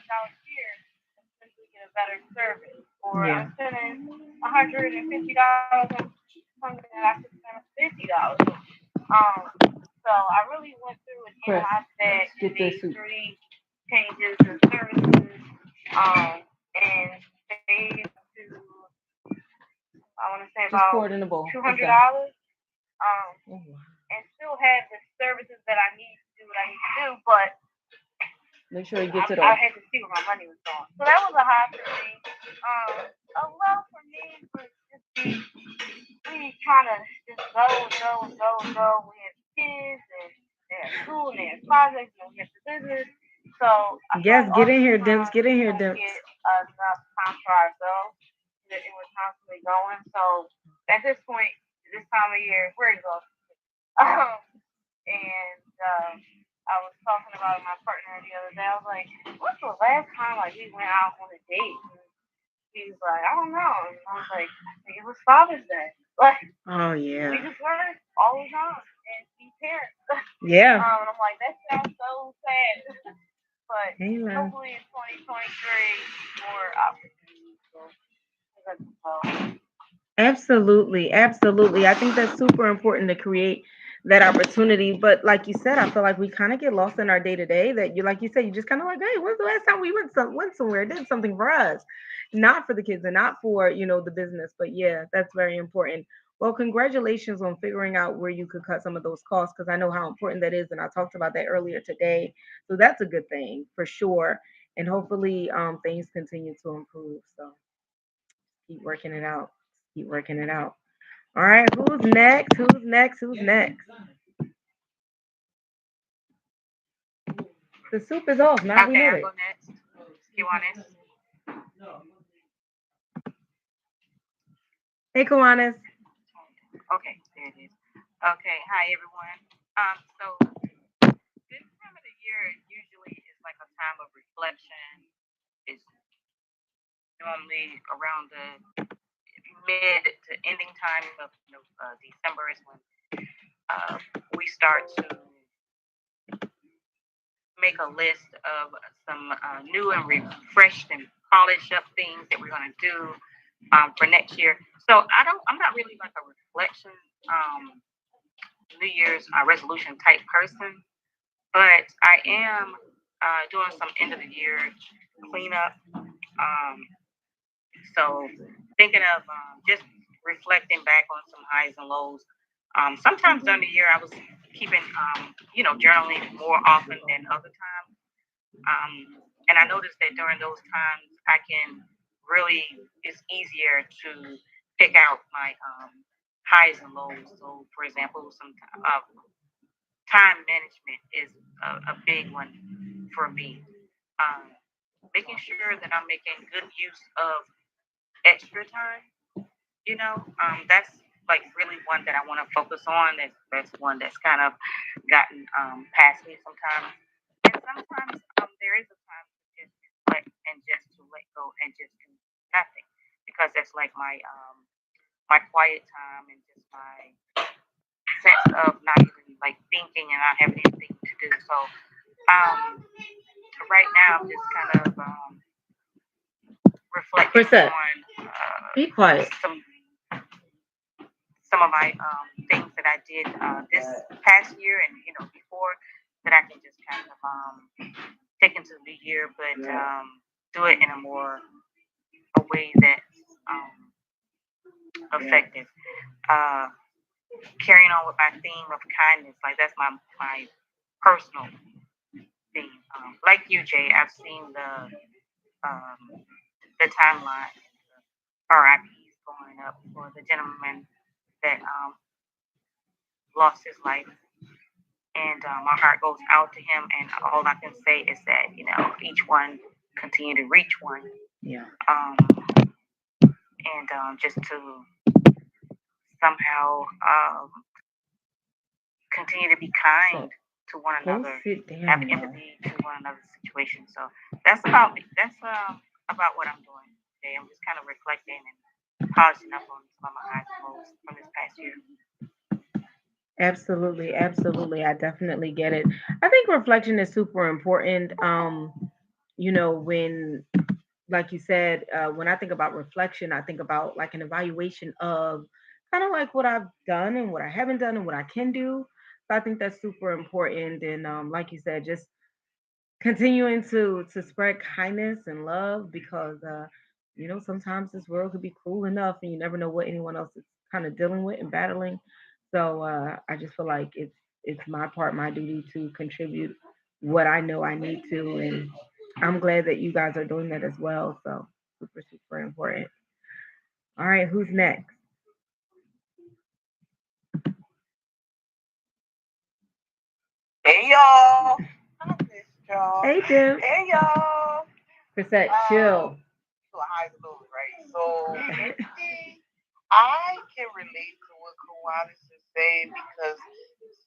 $100 here and potentially get a better service, or Yeah. I'm spending $150 on something that I could spend $50. So I really went through and Press. analyzed that and Get the made soup. 3 changes and services, and saved to I want to say Just about pour it in the bowl. $200, Oh, wow. and still had the services that I need to do what I need to do, but Make sure you get it I all. had to see where my money was going. So that was a high for me. A low for me was just we trying to just go and go and go and go. We had kids and they had school and they had projects and we had the business. So I felt Yes, like get in here, Dimps. oftentimes Get in we here, don't Dimps. get enough time for ourselves. That it was constantly going. So at this point, this time of year, we're exhausted. Um, and I was talking about my partner the other day. I was like, "What's the last time like we went out on a date?" And he was like, "I don't know." And I was like, "I think it was Father's Day." Like Oh, we yeah. just work all the time and be parents. Yeah. And I'm like, that sounds so sad. But Hey, man. hopefully in 2023, more opportunities. So that's so. Absolutely, absolutely. I think that's super important to create that opportunity. But like you said, I feel like we kind of get lost in our day to day. That you, like you said, you just kind of like, hey, when's the last time we went somewhere, did something for us, not for the kids and not for the business. But yeah, that's very important. Well, congratulations on figuring out where you could cut some of those costs because I know how important that is, and I talked about that earlier today. So that's a good thing for sure. And hopefully, things continue to improve. So keep working it out. Keep working it out. All right, who's next? Who's next? Who's next? The soup is off. Now we Okay, know I'll it. go next. You want it? Hey, Kawanis. Okay, there it is. Okay, hi everyone. So this time of the year usually is like a time of reflection. It's normally around the mid to ending time of December is when uh, we start to make a list of some new and refreshed and polished up things that we're going to do for next year. So I'm not really like a reflection New Year's resolution type person, but I am doing some end of the year cleanup. So thinking of just reflecting back on some highs and lows. Sometimes during the year I was keeping journaling more often than other times. And I noticed that during those times I can really it's easier to pick out my highs and lows. So for example, some time management is a big one for me. Um, Making sure that I'm making good use of extra time. That's like really one that I want to focus on. That's one that's kind of gotten past me sometimes. And sometimes there is a time to just reflect and just to let go and just do nothing because that's like my quiet time and just my sense of not even like thinking and not having anything to do. So um, right now I'm just kind of reflecting Percent. on Be quiet. some of my things that I did this past year and before that I can just kind of take into the new year, but do it in a way that's effective. Uh, Carrying on with my theme of kindness, like that's my personal theme. Like you, Jay, I've seen the timeline, the RIPs going up for the gentleman that lost his life, and my heart goes out to him. And all I can say is that each one continue to reach one, Yeah. um, and just to somehow continue to be kind to one Go another, sit have down now. empathy to one another's situation. So that's about me. That's about what I'm doing today. I'm just kind of reflecting and polishing up on some of my highs and lows from this past year. Absolutely, absolutely. I definitely get it. I think reflection is super important. when, like you said, when I think about reflection, I think about like an evaluation of kind of like what I've done and what I haven't done and what I can do. So I think that's super important. And like you said, just continuing to spread kindness and love because sometimes this world could be cruel enough and you never know what anyone else is kind of dealing with and battling. So I just feel like it's my part, my duty to contribute what I know I need to, and I'm glad that you guys are doing that as well. So super, super important. All right, who's next? Hey y'all. I missed y'all. Hey, Tim. Hey y'all. Percent chill. So high and low, right? So I can relate to what Kawanis is saying because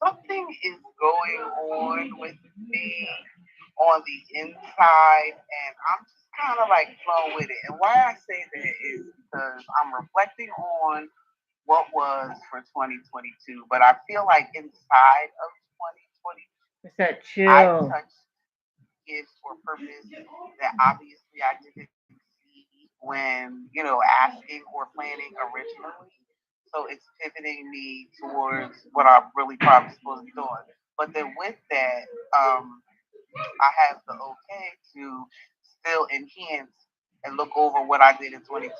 something is going on with me on the inside, and I'm just kind of like flowing with it. And why I say that is because I'm reflecting on what was for 2022, but I feel like inside of 2022, Percent I chill. touched gifts or purpose that obviously I didn't see when, asking or planning originally. So it's pivoting me towards what I'm really probably supposed to be doing. But then with that, I have the okay to still enhance and look over what I did in 22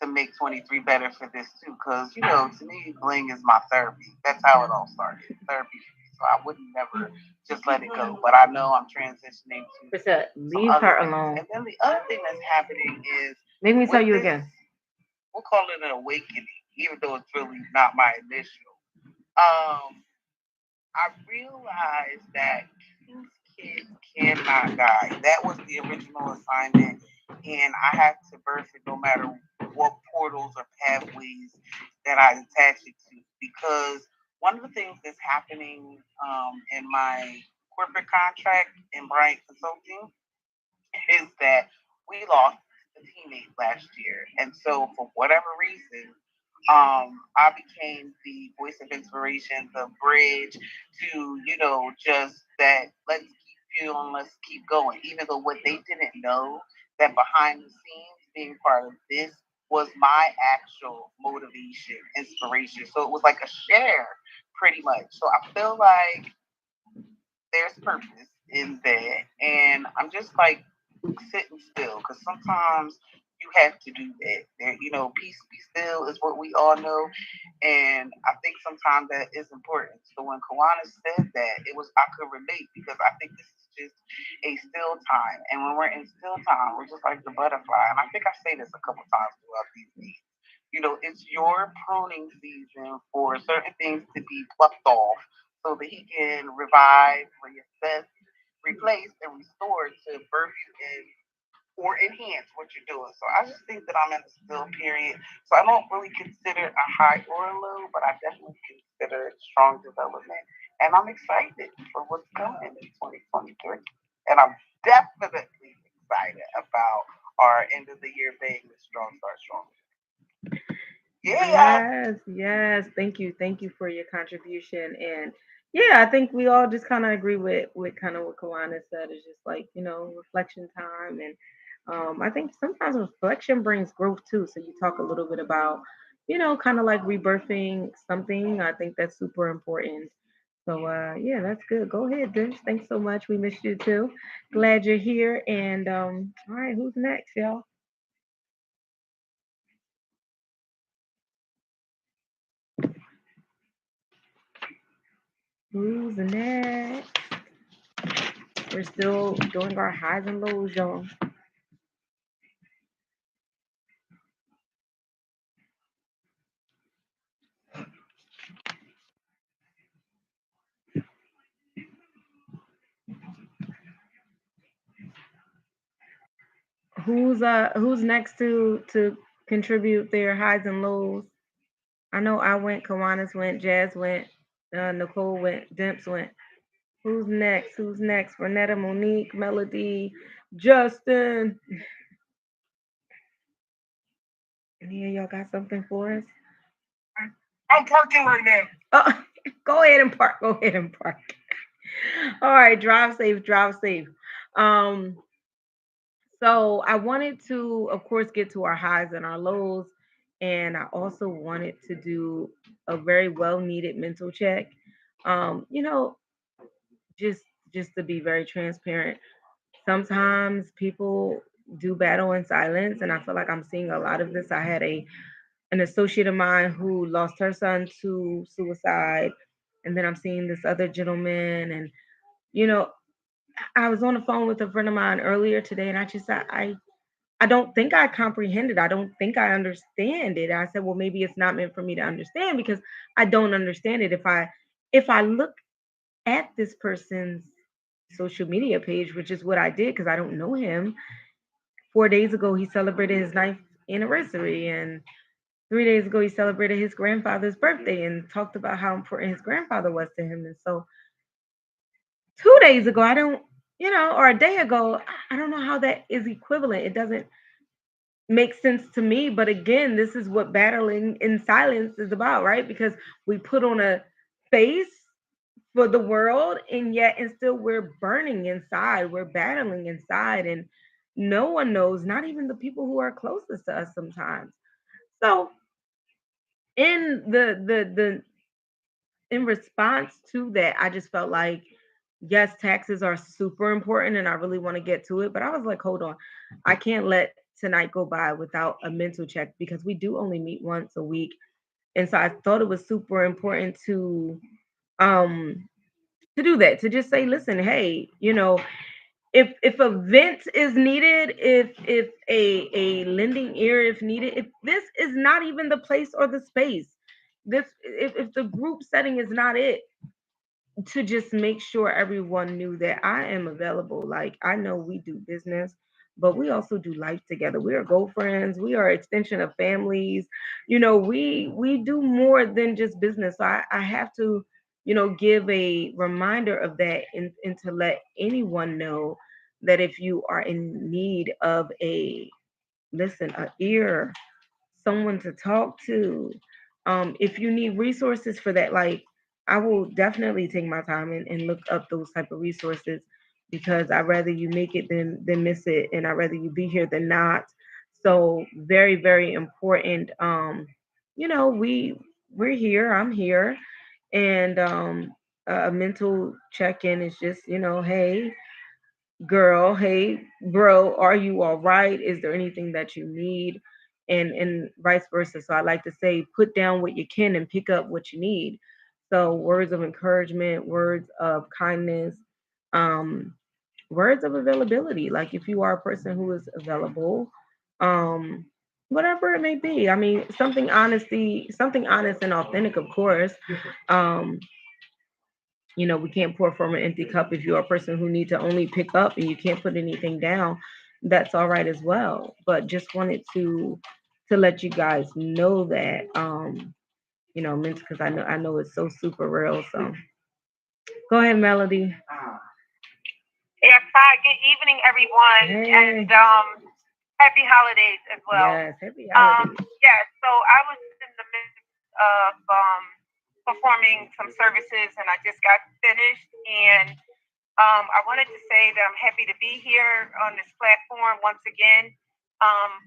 to make 23 better for this too. Because, to me, bling is my therapy. That's how it all started. Therapy. So I would never just let it go. But I know I'm transitioning to Percent. some Leave other her things. alone. And then the other thing that's happening is Make me tell with you this, again. we'll call it an awakening, even though it's really not my initial. Um, I realized that King's Kids cannot die. That was the original assignment, and I have to birth it no matter what portals or pathways that I attach it to. Because one of the things that's happening in my corporate contract in Bryant Consulting is that we lost a teammate last year. And so, for whatever reason, I became the voice of inspiration, the bridge to, just that let's keep fueling, let's keep going. Even though what they didn't know that behind the scenes, being part of this was my actual motivation, inspiration. So it was like a share, pretty much. So I feel like there's purpose in that, and I'm just like sitting still because sometimes you have to do that. Peace be still is what we all know, and I think sometimes that is important. So when Kawana said that, it was I could relate because I think this is just a still time, and when we're in still time, we're just like the butterfly. And I think I say this a couple times throughout these days. It's your pruning season for certain things to be plucked off so that he can revive, reassess, replace, and restore to birth you in or enhance what you're doing. So I just think that I'm in a still period. So I don't really consider it a high or a low, but I definitely consider it strong development. And I'm excited for what's coming in 2023. And I'm definitely excited about our end of the year being the Strong Start Strong. Yeah. Yes, yes. Thank you for your contribution. And yeah, I think we all just kind of agree with kind of what Kawana said. It's just like reflection time, and I think sometimes reflection brings growth too. So you talk a little bit about kind of like rebirthing something. I think that's super important. So yeah, that's good. Go ahead, Vince. Thanks so much. We missed you too. Glad you're here. And all right, who's next, y'all? Who's next? We're still doing our highs and lows, y'all. Who's next to contribute their highs and lows? I know I went, Kawanis went, Jazz went, Nicole went, Demps went. Who's next? Who's next? Renetta, Monique, Melody, Justin. Any of y'all got something for us? I'm parking right now. Oh, go ahead and park. Go ahead and park. All right, drive safe, drive safe. Um, So I wanted to, of course, get to our highs and our lows. And I also wanted to do a very well needed mental check. You know, just just to be very transparent. Sometimes people do battle in silence, and I feel like I'm seeing a lot of this. I had a an associate of mine who lost her son to suicide, and then I'm seeing this other gentleman, and you know, I was on the phone with a friend of mine earlier today, and I don't think I comprehend it. I don't think I understand it. I said, well, maybe it's not meant for me to understand because I don't understand it. If I look at this person's social media page, which is what I did because I don't know him. 4 days ago, he celebrated his ninth anniversary, and 3 days ago, he celebrated his grandfather's birthday and talked about how important his grandfather was to him. And so, 2 days ago, I don't, or a day ago, I don't know how that is equivalent. It doesn't make sense to me. But again, this is what battling in silence is about, right? Because we put on a face for the world, and yet and still we're burning inside, we're battling inside, and no one knows, not even the people who are closest to us sometimes. So in the in response to that, I just felt like, yes, taxes are super important and I really want to get to it, but I was like, hold on, I can't let tonight go by without a mental check because we do only meet once a week. And so I thought it was super important um to do that, to just say, listen, hey, if a vent is needed, if a lending ear if needed, if this is not even the place or the space, this if the group setting is not it, to just make sure everyone knew that I am available. Like, I know we do business, but we also do life together. We are girlfriends. We are extension of families. We do more than just business. So I have to, give a reminder of that, and to let anyone know that if you are in need of a ear, someone to talk to. If you need resources for that, like, I will definitely take my time and look up those type of resources because I'd rather you make it than miss it, and I'd rather you be here than not. So very, very important. We're here. I'm here, and a mental check-in is just, hey, girl, hey, bro, are you all right? Is there anything that you need? And vice versa. So I like to say, put down what you can and pick up what you need. So words of encouragement, words of kindness, um, words of availability. Like, if you are a person who is available, um, whatever it may be. I mean, something honest and authentic, of course. Um, we can't pour from an empty cup. If you're a person who needs to only pick up and you can't put anything down, that's all right as well. But just wanted to let you guys know that, because I know it's so super real. So go ahead, Melody. Yes, hi, good evening, everyone, Hey. and happy holidays as well. Yes, happy holidays. Yeah, so I was in the midst of performing some services, and I just got finished, and I wanted to say that I'm happy to be here on this platform once again.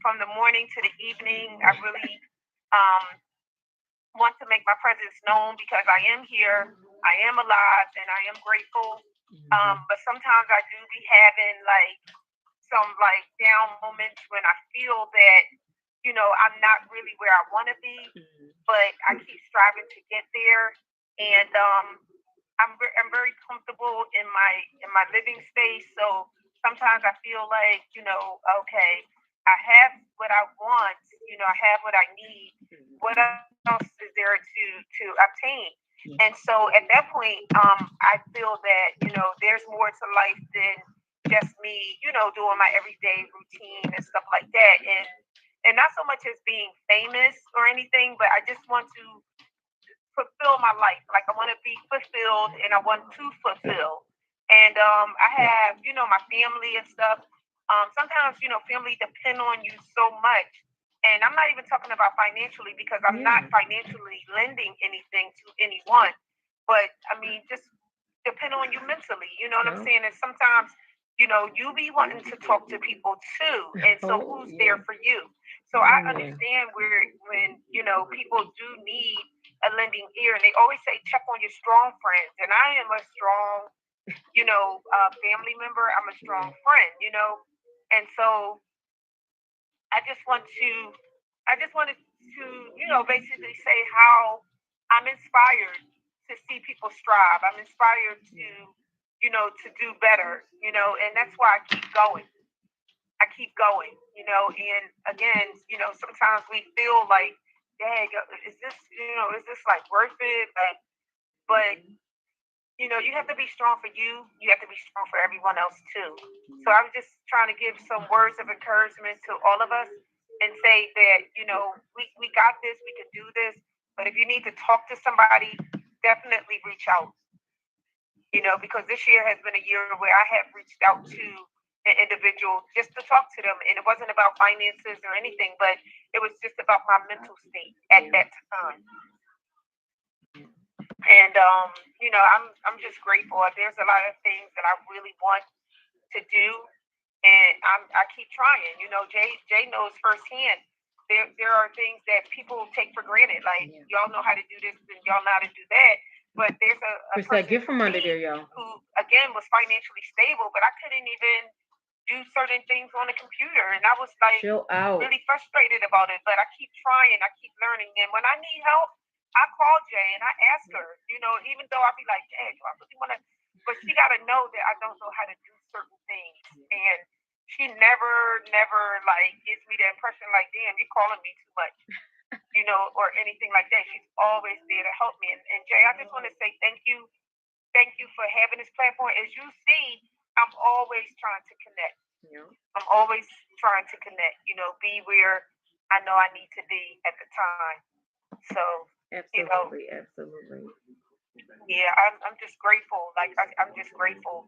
From the morning to the evening, I really um, want to make my presence known because I am here, I am alive, and I am grateful. But sometimes I do be having like some like down moments when I feel that I'm not really where I want to be, but I keep striving to get there, and I'm very comfortable in my living space. So sometimes I feel like okay, I have what I want, I have what I need. What else is there to obtain? And so at that point, I feel that there's more to life than just me, doing my everyday routine and stuff like that. And not so much as being famous or anything, but I just want to fulfill my life. Like, I want to be fulfilled and I want to fulfill. And I have, my family and stuff. Sometimes, family depend on you so much. And I'm not even talking about financially because I'm not financially lending anything to anyone. But I mean, just depend on you mentally. You know what I'm saying? And sometimes you be wanting to talk to people too. And so Oh, who's yeah. there for you? So Oh, I yeah. understand where when, people do need a lending ear, and they always say check on your strong friends. And I am a strong, family member. I'm a strong friend. And so I just want to, I just wanted to, basically say how I'm inspired to see people strive. I'm inspired to do better, and that's why I keep going. I keep going, and again, sometimes we feel like, dang, is this like worth it? But you have to be strong for you. You have to be strong for everyone else too. So I'm just trying to give some words of encouragement to all of us and say that, we got this, we can do this. But if you need to talk to somebody, definitely reach out, because this year has been a year where I have reached out to an individual just to talk to them. And it wasn't about finances or anything, but it was just about my mental state at that time. And I'm just grateful. There's a lot of things that I really want to do, and I keep trying. Jay knows firsthand. There are things that people take for granted. Like y'all know how to do this and y'all know how to do that. But there's a Push that person gift from under there, y'all. who again was financially stable, but I couldn't even do certain things on the computer, and I was like Chill out. really frustrated about it. But I keep trying, I keep learning, and when I need help, I call Jay and I ask her. Even though I be like, Jay, do I really want to? But she got to know that I don't know how to do certain things, and she never like gives me the impression like, damn, you're calling me too much, or anything like that. She's always there to help me. And Jay, I just want to say thank you for having this platform. As you see, I'm always trying to connect. Yeah. I'm always trying to connect, be where I know I need to be at the time. So, Absolutely. Yeah, I'm just grateful. Like I'm just grateful,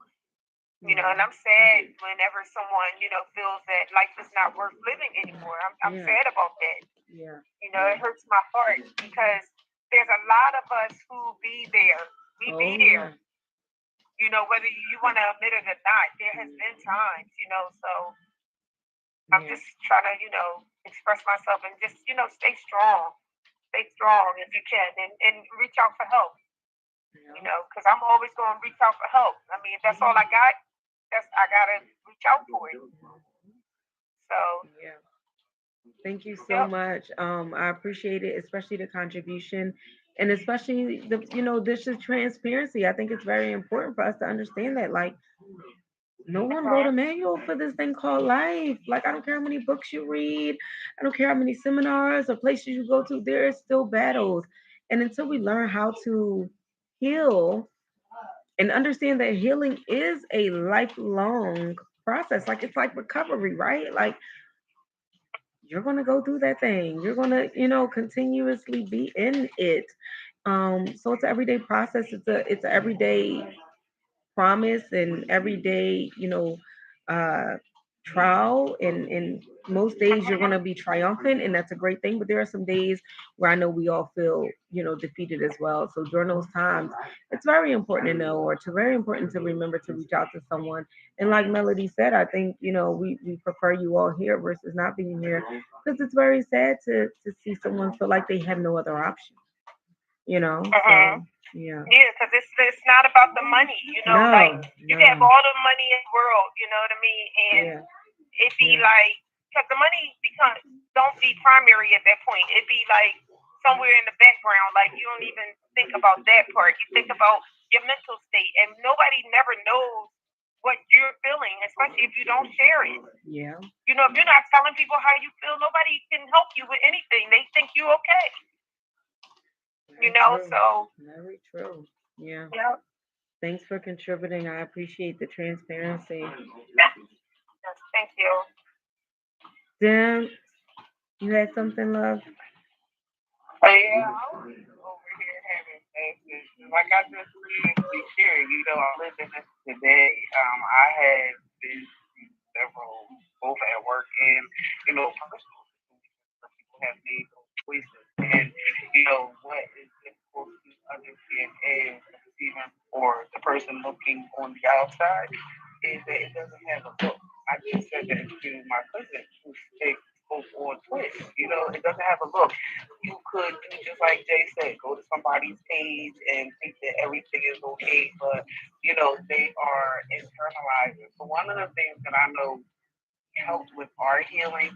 and I'm sad whenever someone, feels that life is not worth living anymore. I'm Yeah. sad about that. Yeah. It hurts my heart because there's a lot of us who be there. We Oh, be there. Whether you want to admit it or not, there has been times, so I'm Yeah. just trying to, express myself and just, stay strong. Stay strong if you can and reach out for help, Yeah. because I'm always going to reach out for help. I mean, if that's all I got, I got to reach out for it. So, Yeah. Thank you so yep. much. I appreciate it, especially the contribution, and especially this is transparency. I think it's very important for us to understand that, like, no one wrote a Mhm. manual for this thing called life. Like, I don't care how many books you read, I don't care how many seminars or places you go to, there is still battles. And until we learn how to heal and understand that healing is a lifelong process, like it's like recovery, right? Like, you're gonna go through that thing. You're gonna, continuously be in it. So it's an everyday process. It's an everyday promise and everyday, uh, trial. And most days you're Mhm. gonna be triumphant, and that's a great thing. But there are some days where I know we all feel, defeated as well. So during those times, it's very important to know, or to very important to remember to reach out to someone. And like Melody said, I think, we prefer you all here versus not being here, because it's very sad to see someone feel like they have no other option. Mhm. So yeah. Yeah, because it's not about the money. Like No, you can have no. all the money in the world. You know what I mean? And Yeah, it be yeah. like because the money becomes don't be primary at that point. It be like somewhere in the background. Like you don't even think about that part. You think about your mental state, and nobody never knows what you're feeling, especially if you don't share it. Yeah, If you're not telling people how you feel, nobody can help you with anything. They think you okay. very true. So Very true. Yeah. yeah. Thanks for contributing. I appreciate the transparency. Yes, thank you. Dan, you had something, love? Yeah, I was over here having classes. Like I just previously shared, I live in this today. I have been through several, both at work and, personal situations where people have made those choices. And, what is difficult to understand is even for the person looking on the outside, is that it doesn't have a look. I just said that to my cousin who spoke on Twitch. It doesn't have a look. You could do just like Jay said, go to somebody's page and think that everything is okay, but they are internalizing. So one of the things that I know helps with our healing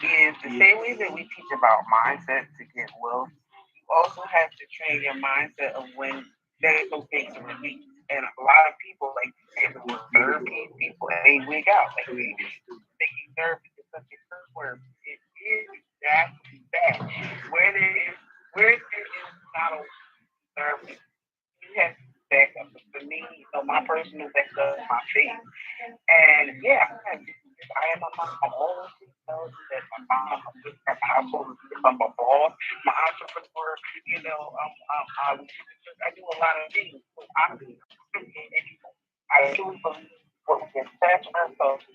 is the same way that we teach about mindset to get wealth. You also have to train your mindset of when that it's okay to release. And a lot of people like to say the word therapy, people and they wig out. Like they thinking therapy is such a curse word. It is exactly that. Where there is not a therapy, you have to back up. But for me, my personal back up is my faith. And yeah, I am a mom. I always knows that my mom, I'm household, I'm a boss, my entrepreneur. I do a lot of things. So I truly believe what we can touch ourselves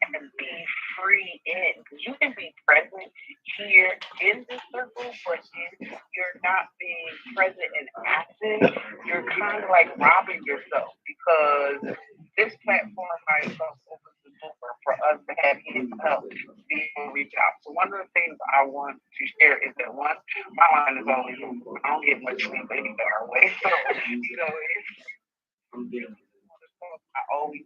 and be free in it. Because you can be present here in this circle, but if you're not being present and active, you're kind of like robbing yourself because this platform by itself opens the door for us to have hands up, be able to reach out. So one of the things I want to share is that one, my line is always open. I don't get much sleep any better way. So, I always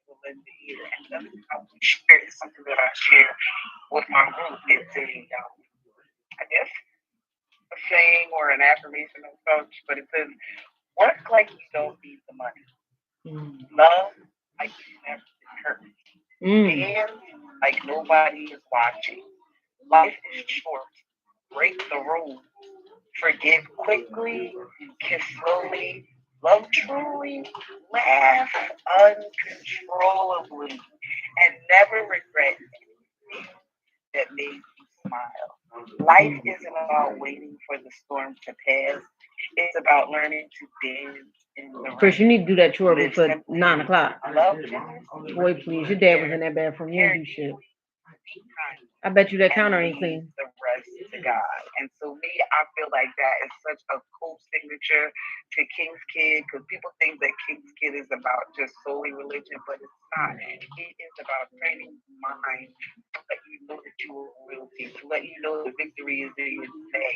will lend the ear. And the other thing I want to share is something that I share with my group. It's I guess, a saying or an affirmation of such, but it says, work like you don't need the money. Love like you never been hurt. Dance like nobody is watching. Life is short. Break the rules. Forgive quickly. Kiss slowly. Love truly. Laugh uncontrollably. And never regret anything that made you smile. Life isn't about waiting for the storm to pass. It's about learning to dance in the Chris, you rain. need to do that chore Live before simply. 9 o'clock. Love generously. Boy, please. Your dad was in that bathroom. You don't do shit. Be kind. I bet you that And counter ain't leave clean. the rest to God. And so me, I feel like that is such a cool signature to King's Kid because people think that King's Kid is about just solely religion, but it's not. It is about training the mind to let you know that you are royalty, to let you know the victory is in your today,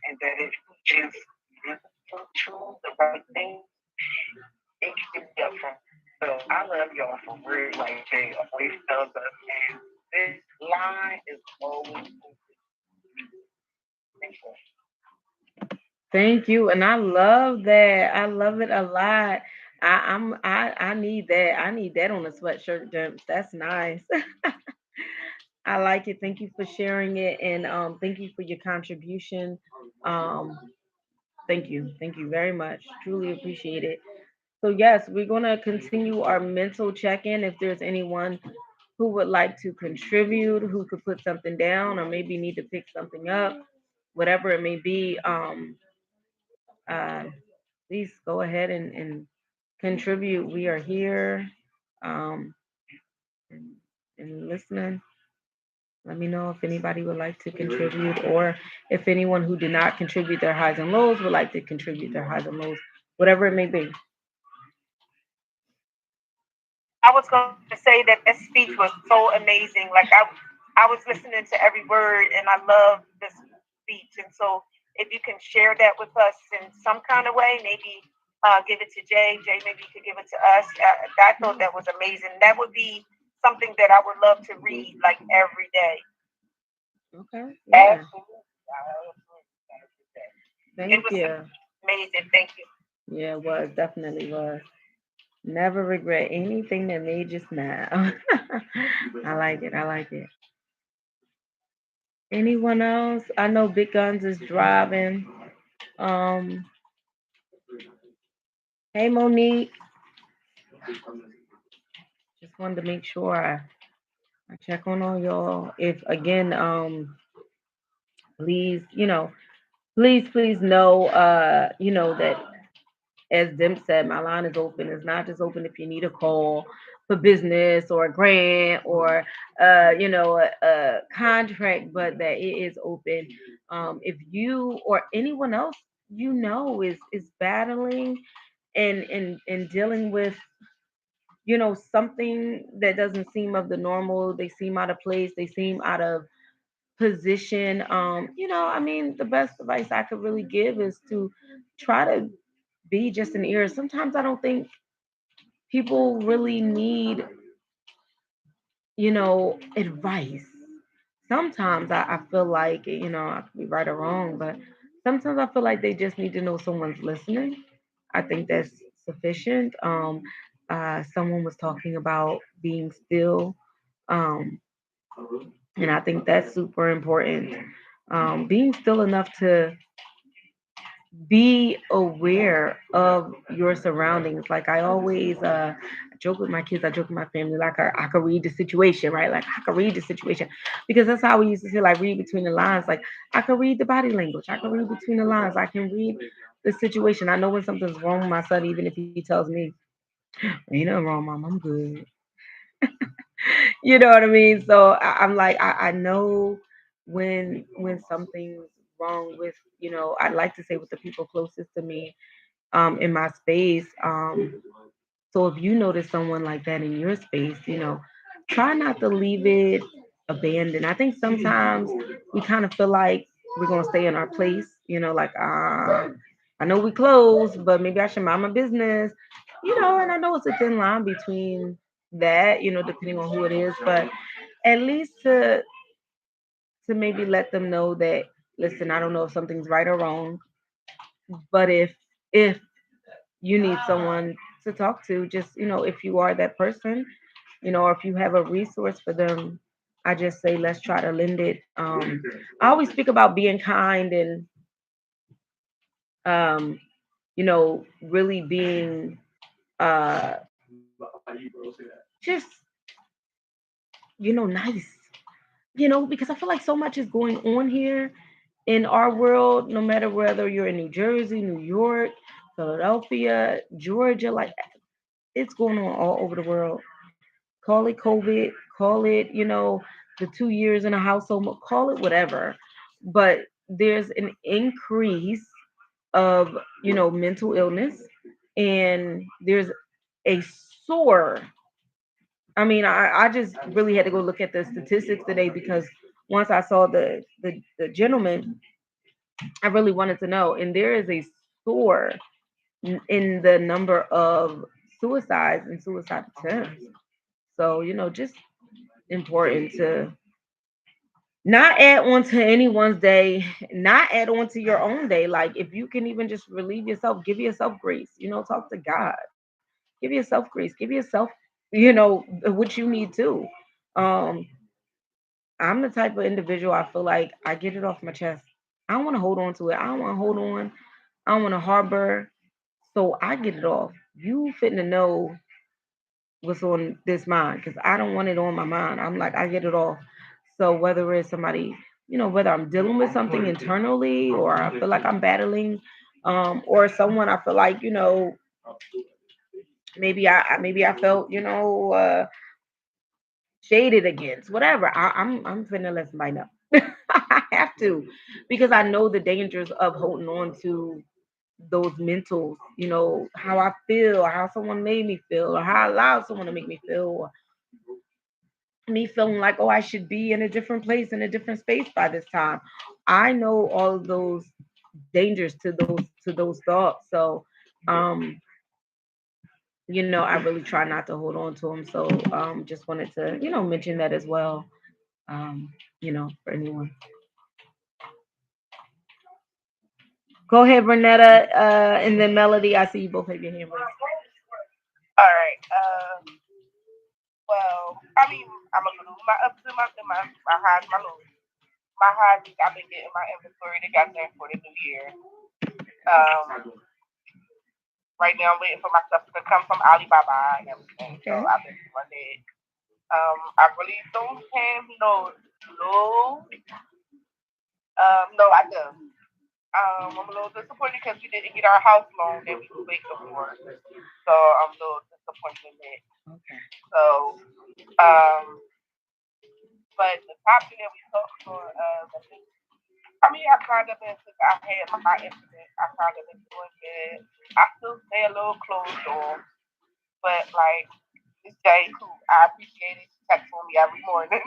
and that if you just choose the right thing, it can be up from. So I love y'all for real, like they always tells us, and this line is always open. Thank you. Thank you. And I love that. I love it a lot. I need that. I need that on a sweatshirt, Dimps. That's nice. I like it. Thank you for sharing it and thank you for your contribution. Um thank you. Thank you very much. Truly appreciate it. So yes, we're gonna continue our mental check-in. If there's anyone who would like to contribute, who could put something down or maybe need to pick something up, whatever it may be, uh, please go ahead and contribute. We are here um, and, and listening. Let me know if anybody would like to contribute, or if anyone who did not contribute their highs and lows would like to contribute their highs and lows, whatever it may be. I was going to say that that speech was so amazing. Like I was listening to every word, and I love this speech. And so, if you can share that with us in some kind of way, maybe give it to Jay. Jay, maybe you could give it to us. I thought that was amazing. That would be something that I would love to read like every day. Okay. Yeah. Absolutely. It Thank was you. amazing. Thank you. Yeah, it was. Definitely was. Never regret anything that made you smile. I like it. I like it. Anyone else? I know Big Guns is driving. Um, hey Monique. Just wanted to make sure I check on all y'all. If again, please, please know, that as Dim said, my line is open. It's not just open if you need a call for business or a grant or a contract, but that it is open. If you or anyone else is battling and dealing with something that doesn't seem of the normal, they seem out of place, they seem out of position. I mean, the best advice I could really give is to try to be just an ear. Sometimes I don't think people really need, advice. Sometimes I feel like, I could be right or wrong, but sometimes I feel like they just need to know someone's listening. I think that's sufficient. Someone was talking about being still, um, and I think that's super important. Being still enough to be aware of your surroundings. Like I always joke with my kids, I joke with my family, like I could read the situation, right? Like I could read the situation because that's how we used to say, like read between the lines. Like I could read the body language, I could read between the lines, I can read the situation. I know when something's wrong with my son, even if he tells me, ain't nothing wrong, mom, I'm good. You know what I mean? So I'm like, I know when something's wrong with, I'd like to say with the people closest to me in my space. So if you notice someone like that in your space, try not to leave it abandoned. I think sometimes we kind of feel like we're gonna stay in our place, like I know we close, but maybe I should mind my business, and I know it's a thin line between that, depending on who it is, but at least to maybe let them know that, listen, I don't know if something's right or wrong, but if you need someone to talk to, just if you are that person, or if you have a resource for them, I just say let's try to lend it. I always speak about being kind and um really being uh just nice, because I feel like so much is going on here in our world, no matter whether you're in New Jersey, New York, Philadelphia, Georgia, like it's going on all over the world. Call it COVID, call it, the 2 years in a household, call it whatever. But there's an increase of, mental illness, and there's a soar. I mean, I just really had to go look at the statistics today because once I saw the gentleman, I really wanted to know. And there is a soar in the number of suicides and suicide attempts. So, just important to not add on to anyone's day, not add on to your own day. Like if you can even just relieve yourself, give yourself grace, talk to God, give yourself grace, give yourself, what you need to. Um, I'm the type of individual I feel like I get it off my chest. I don't want to hold on to it. I don't want to hold on. I don't want to harbor. So I get it off. You fitting to know what's on this mind because I don't want it on my mind. I'm like, I get it off. So whether it's somebody, whether I'm dealing with something internally or I feel like I'm battling, or someone I feel like, maybe I felt, shaded against, whatever. I'm finna let somebody know. I have to because I know the dangers of holding on to those mentals, how I feel, or how someone made me feel, or how I allowed someone to make me feel, or me feeling like, oh, I should be in a different place, in a different space by this time. I know all of those dangers to those thoughts. So, um, I really try not to hold on to them. So, just wanted to, mention that as well. For anyone. Go ahead, Bernetta, and then Melody. I see you both have your hand raised. All right. Well, I mean, I'm a little my ups and my highs, my lows. My highs is I've been getting my inventory together for the new year. Um, right now I'm waiting for my stuff to come from Alibaba and everything. So Okay. I've been doing it. I really don't have no. No, I do. I'm a little disappointed because we didn't get our house loan that we was waiting for. So I'm a little disappointed in it. Okay. So, um, but the topic that we talked on, I mean, I kind of been since I had my incident. I kind of been doing good. I still stay a little closed off, but like Miss J, who I appreciate it, she texts me every morning.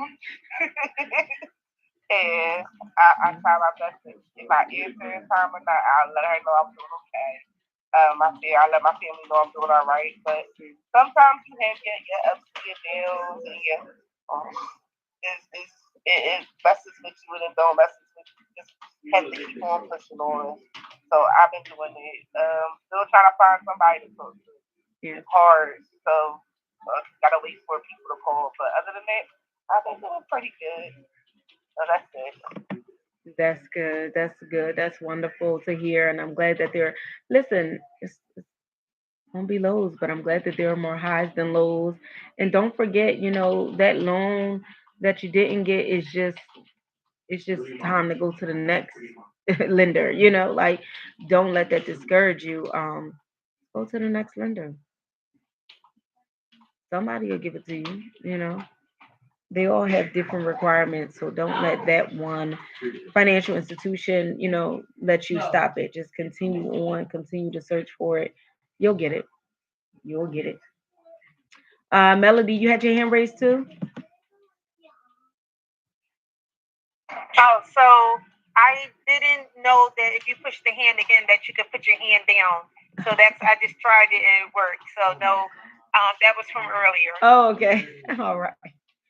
And I try my best to, if I answer in time or not, I'll let her know I'm doing okay. I let my family know I'm doing all right. But sometimes you have your ups and your downs, and um, it messes with you and it don't messes with you. Just have to keep on pushing on. So I've been doing it. Still trying to find somebody to talk to. It's hard, so gotta wait for people to call. But other than that, I've been doing pretty good. So that's it. That's good. That's good. That's wonderful to hear. And I'm glad that there, listen, it's won't be lows, but I'm glad that there are more highs than lows. And don't forget, that loan that you didn't get is it's just time to go to the next lender, like don't let that discourage you. Go to the next lender. Somebody will give it to you. They all have different requirements, so don't let that one financial institution, let you stop it. Just continue on, continue to search for it. You'll get it. You'll get it. Melody, you had your hand raised too? Oh, so I didn't know that if you push the hand again that you could put your hand down. So I just tried it and it worked. So no, that was from earlier. Oh, okay. All right.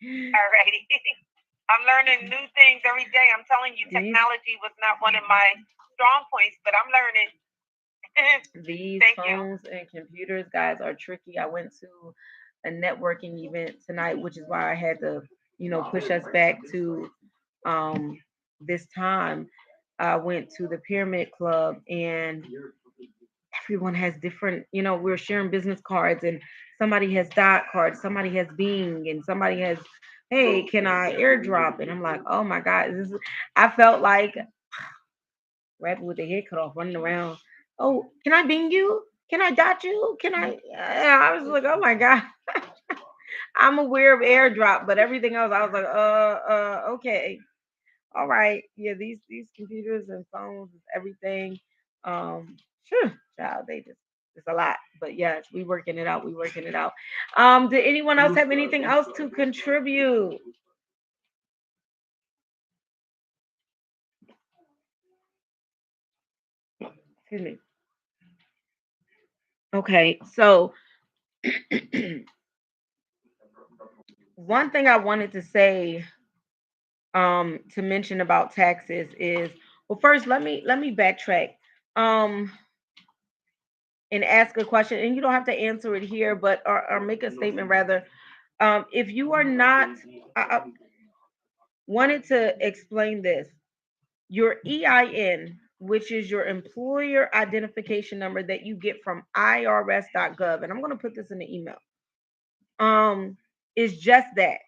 Alrighty. I'm learning new things every day. I'm telling you, technology was not one of my strong points, but I'm learning. These Thank you. phones and computers, guys, are tricky. I went to a networking event tonight, which is why I had to, push us back to um this time. I went to the Pyramid Club, and everyone has different, we're sharing business cards, and somebody has dot cards, somebody has Bing, and somebody has, hey, can I airdrop? And I'm like, oh my God, I felt like rapping with their head cut off, running around. Oh, can I Bing you? Can I dot you? Can I? I was like, oh my God. I'm aware of airdrop, but everything else, I was like, okay, all right, yeah, these computers and phones, everything, sure, child, they just it's a lot. But yes, we working it out. We working it out. Did anyone else have anything else to contribute? Excuse me. Okay, so one thing I wanted to say, to mention about taxes is, well, first let me backtrack. Um, and ask a question, and you don't have to answer it here, but or make a statement rather. If you are not, I wanted to explain this. Your EIN, which is your employer identification number that you get from irs.gov, and I'm going to put this in the email, is just that.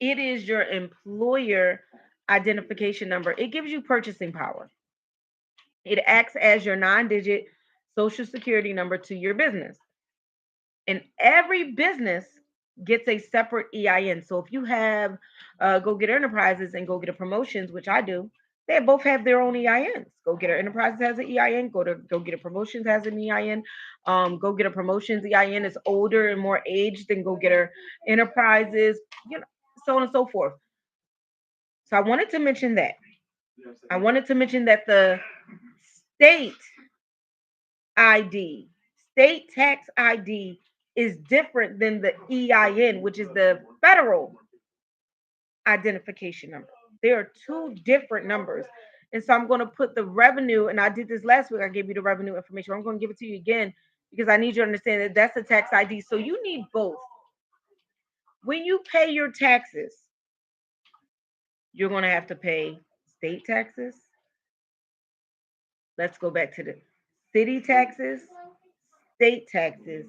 It is your employer identification number. It gives you purchasing power. It acts as your 9-digit social security number to your business. And every business gets a separate EIN. So if you have Go Get Enterprises and Go Get a Promotions, which I do, they both have their own EINs. Go Get Enterprises has an EIN. Go Get a Promotions has an EIN. Go Get a Promotions EIN is older and more aged than Go Get Enterprises. So on and so forth. So I wanted to mention that. I wanted to mention that the state ID, state tax ID, is different than the EIN, which is the federal identification number. There are two different numbers. And so I'm going to put the revenue, and I did this last week. I gave you the revenue information. I'm going to give it to you again because I need you to understand that that's the tax ID. So you need both. When you pay your taxes, you're going to have to pay state taxes. Let's go back to the city taxes, state taxes,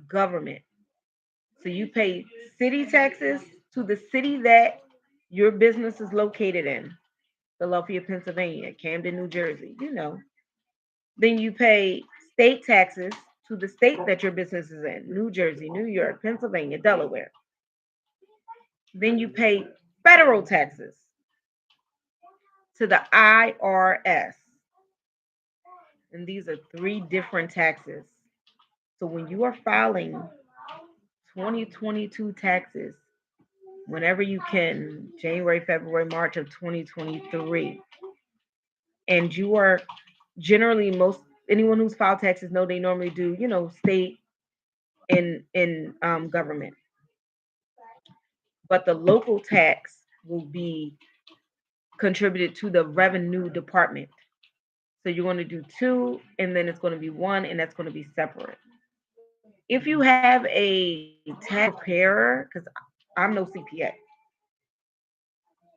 government. So you pay city taxes to the city that your business is located in, Philadelphia, Pennsylvania, Camden, New Jersey, Then you pay state taxes to the state that your business is in, New Jersey, New York, Pennsylvania, Delaware. Then you pay federal taxes to the IRS. And these are three different taxes. So when you are filing 2022 taxes whenever you can, January, February, March of 2023. And you are generally, most anyone who's filed taxes know they normally do, state and government. But the local tax will be contributed to the revenue department. So you're going to do two, and then it's going to be one, and that's going to be separate. If you have a tax preparer, because I'm no CPA,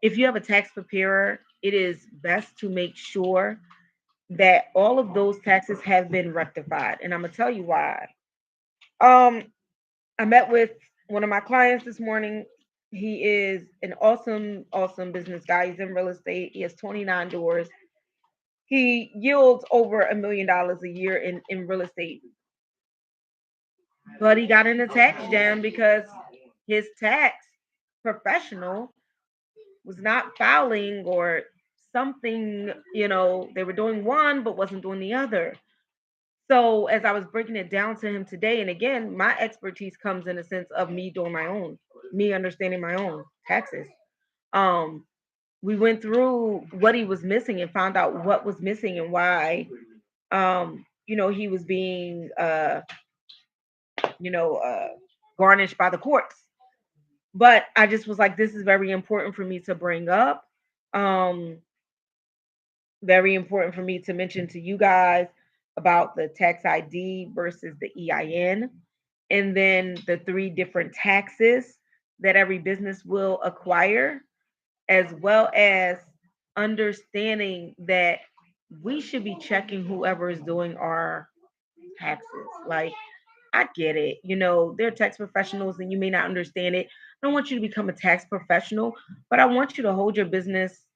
if you have a tax preparer, it is best to make sure that all of those taxes have been rectified. And I'm gonna tell you why. Um, I met with one of my clients this morning. He is an awesome, awesome business guy. He's in real estate. He has 29 doors. He yields over $1 million a year in real estate. But he got in a tax jam because his tax professional was not filing or something, they were doing one but wasn't doing the other. So as I was breaking it down to him today, and again, my expertise comes in a sense of me doing my own, me understanding my own taxes. Um, we went through what he was missing and found out what was missing and why he was being you know, uh garnished by the courts. But I just was like, this is very important for me to bring up. Um, Very important for me to mention to you guys about the tax ID versus the EIN, and then the three different taxes that every business will acquire, as well as understanding that we should be checking whoever is doing our taxes. Like, I get it. They're tax professionals and you may not understand it. I don't want you to become a tax professional, but I want you to hold your business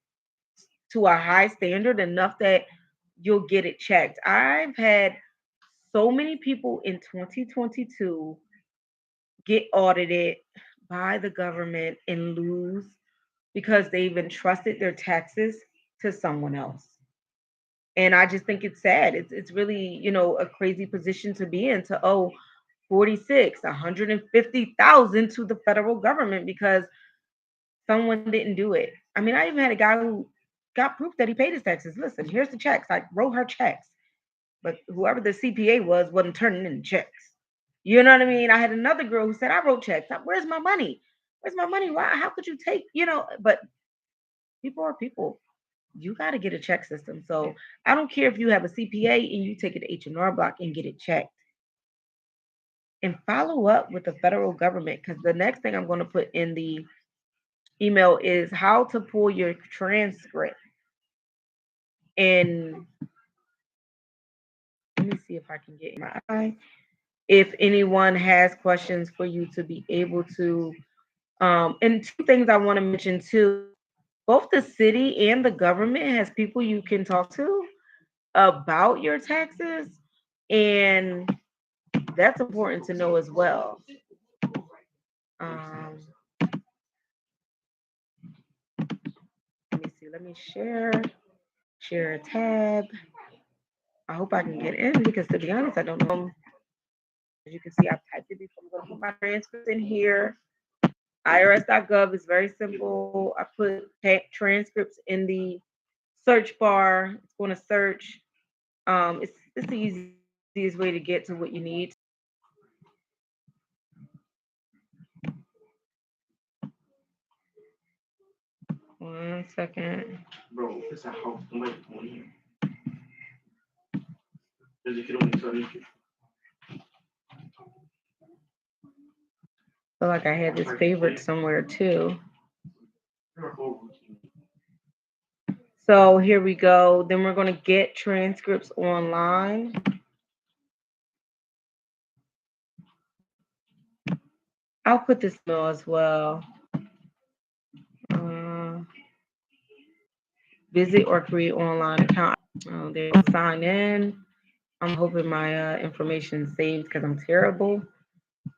to a high standard enough that you'll get it checked. I've had so many people in 2022 get audited by the government and lose because they've entrusted their taxes to someone else. And I just think it's sad. It's really, a crazy position to be in, to owe 46, 150,000 to the federal government because someone didn't do it. I mean, I even had a guy who got proof that he paid his taxes. Listen, here's the checks. I wrote her checks, but whoever the CPA was wasn't turning in checks. You know what I mean? I had another girl who said, I wrote checks. Where's my money? Where's my money? Why? How could you take, but people are people. You got to get a check system. So I don't care if you have a CPA and you take it to H&R Block and get it checked. And follow up with the federal government, because the next thing I'm going to put in the email is how to pull your transcript. And let me see if I can get my eye. If anyone has questions for you to be able to, and two things I want to mention too, both the city and the government has people you can talk to about your taxes, and that's important to know as well. Um, let me see. Let me share a tab. I hope I can get in because, to be honest, I don't know. As you can see, I've typed it before. I'm going to put my transcripts in here. IRS.gov is very simple. I put transcripts in the search bar. It's going to search. It's the easiest way to get to what you need. One second. Bro, it's a house. Nobody going here. Feel like I had this favorite somewhere too. So here we go. Then we're going to get transcripts online. I'll put this email as well. Visit or create online account. Oh, there, sign in. I'm hoping my information saves because I'm terrible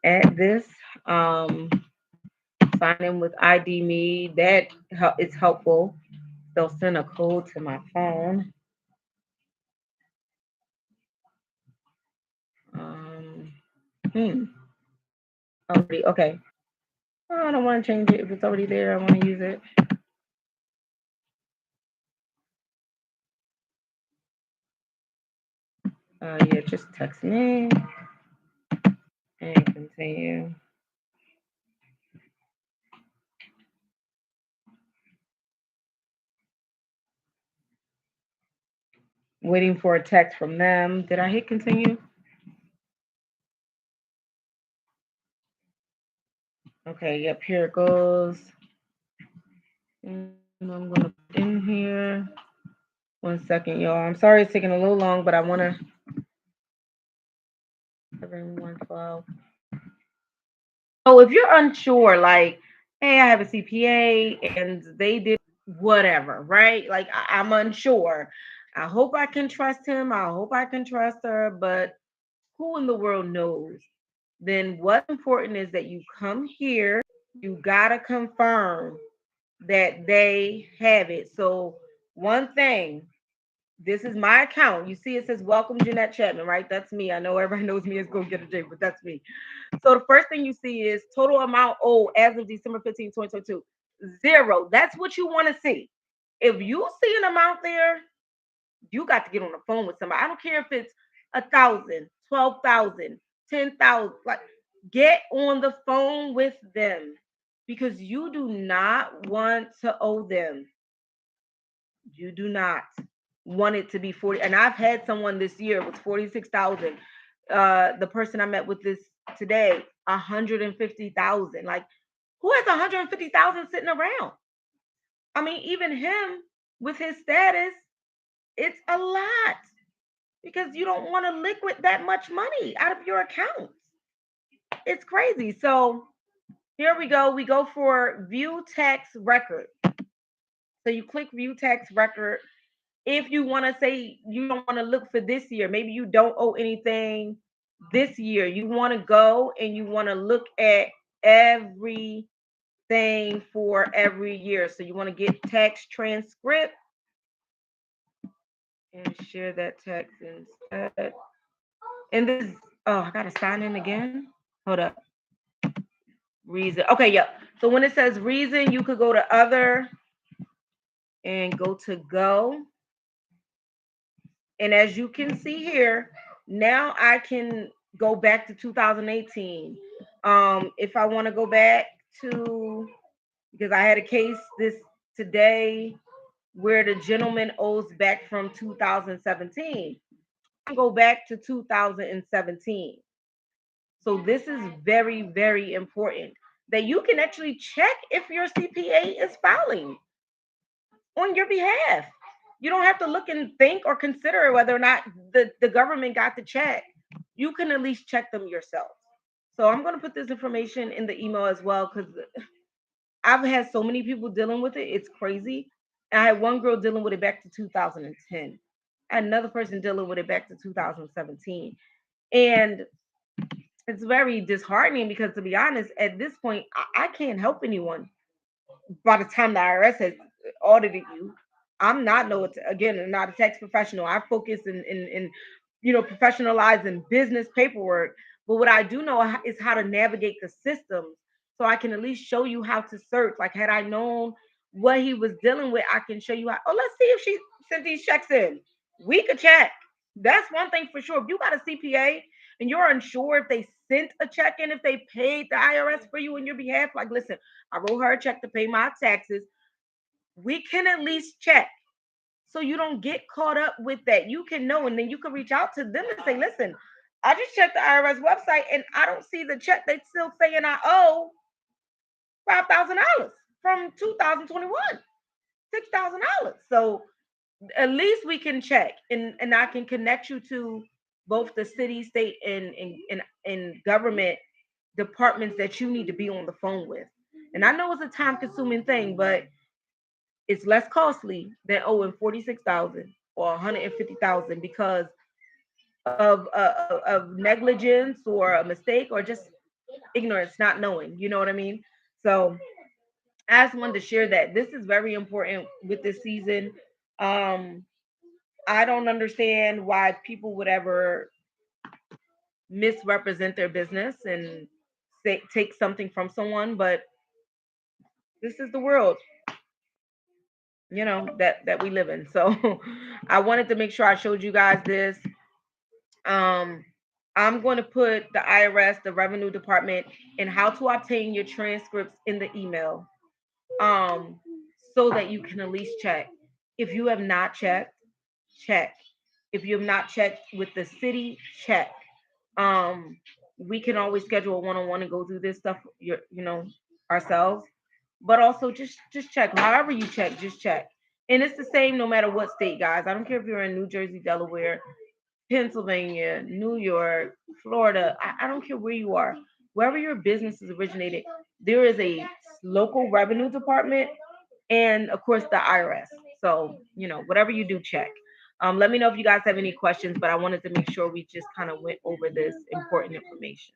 at this. Sign in with ID Me. That is helpful. They'll send a code to my phone. Already, okay. Oh, I don't want to change it. If it's already there, I want to use it. Yeah, just text me and continue. Waiting for a text from them. Did I hit continue? Okay, yep, here it goes. And I'm gonna put in here. 1 second, y'all. I'm sorry it's taking a little long, but I wanna 7112. So if you're unsure, like, hey, I have a CPA and they did whatever, right? Like I'm unsure. I hope I can trust him. I hope I can trust her, but who in the world knows? Then what's important is that you come here, you gotta confirm that they have it. So one thing, this is my account. You see, it says welcome Jeanette Chapman, right? That's me. I know everybody knows me as Go Get a J, but that's me. So the first thing you see is total amount owed as of December 15th, 2022. Zero. That's what you want to see. If you see an amount there, you got to get on the phone with somebody. I don't care if it's 1,000, 12,000, 10,000. Like, get on the phone with them because you do not want to owe them. You do not want it to be 40. And I've had someone this year, it was 46,000. The person I met with this today, 150,000. Like, who has 150,000 sitting around? I mean, even him with his status, it's a lot because you don't want to liquid that much money out of your accounts. It's crazy. So here we go. We go for view tax record. So you click view tax record. If you want to say you don't want to look for this year, maybe you don't owe anything this year. You want to go and you want to look at everything for every year. So you want to get tax transcript and share that text instead. And this, oh, I gotta sign in again. Hold up. Reason. Okay, yep. So when it says reason, you could go to other and go to go. And as you can see here, now I can go back to 2018. If I want to go back to, because I had a case this today where the gentleman owes back from 2017. I go back to 2017. So this is very, very important that you can actually check if your CPA is filing on your behalf. You don't have to look and think or consider whether or not the government got the check. You can at least check them yourself. So I'm going to put this information in the email as well because I've had so many people dealing with it. It's crazy. And I had one girl dealing with it back to 2010. I had another person dealing with it back to 2017. And it's very disheartening because, to be honest, at this point, I can't help anyone. By the time the IRS has audited you, I'm not again, not a tax professional. I focus in professionalizing business paperwork. But what I do know is how to navigate the systems, so I can at least show you how to search. Like, had I known what he was dealing with, I can show you how. Oh, let's see if she sent these checks in. We could check. That's one thing for sure. If you got a CPA and you're unsure if they sent a check in, if they paid the IRS for you on your behalf, like, listen, I wrote her a check to pay my taxes. We can at least check so you don't get caught up with that. You can know, and then you can reach out to them and say, listen, I just checked the IRS website and I don't see the check. They still saying I owe $5,000 from 2021, $6,000. So at least we can check, and I can connect you to both the city, state, and government departments that you need to be on the phone with. And I know it's a time consuming thing, but it's less costly than owing 46,000 or 150,000 because of negligence or a mistake or just ignorance, not knowing. You know what I mean? So I just wanted to share that this is very important with this season. Um, I don't understand why people would ever misrepresent their business and take something from someone, but this is the world, that we live in. So I wanted to make sure I showed you guys this. I'm going to put the IRS, the Revenue Department, and how to obtain your transcripts in the email, um, so that you can at least check. If you have not checked, check. If you have not checked with the city, check. Um, we can always schedule a one-on-one and go through this stuff, ourselves. But also just check. However you check, just check. And it's the same no matter what state, guys. I don't care if you're in New Jersey, Delaware, Pennsylvania, New York, Florida. I don't care where you are. Wherever your business is originated, there is a local revenue department and of course the IRS. So, whatever you do, check. Let me know if you guys have any questions, but I wanted to make sure we just kind of went over this important information.